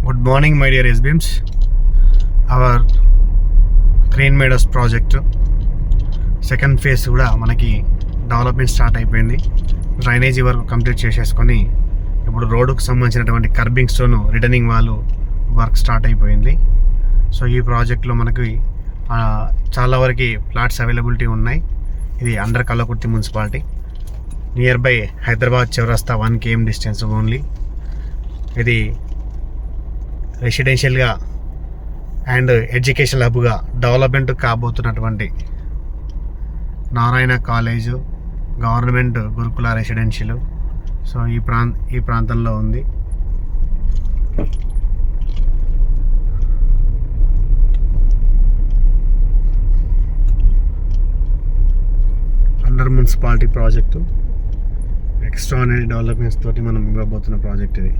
Good morning, my dear SBMs. Our Green Meadows project second phase కూడా మనకి development start అయిపోయింది. Drainage వరకు complete చేసేసుకొని ఇప్పుడు రోడ్డుకు సంబంధించినటువంటి కర్బింగ్స్తోను రిటర్నింగ్ వాళ్ళు వర్క్ స్టార్ట్ అయిపోయింది. సో ఈ ప్రాజెక్ట్లో మనకి చాలా వరకు ప్లాట్స్ అవైలబిలిటీ ఉన్నాయి. ఇది under Kalwakurthy municipality, near by Hyderabad చౌరస్తా 1 km డిస్టెన్స్ ఓన్లీ. ఇది రెసిడెన్షియల్గా అండ్ ఎడ్యుకేషన్ హబ్గా డెవలప్మెంట్ కాబోతున్నటువంటి నారాయణ కాలేజు, గవర్నమెంట్ గురుకుల రెసిడెన్షియల్. సో ఈ ప్రాంతంలో ఉంది. Under municipality project extraordinary developments తోటి మనం ఇవ్వబోతున్న ప్రాజెక్ట్ ఇది.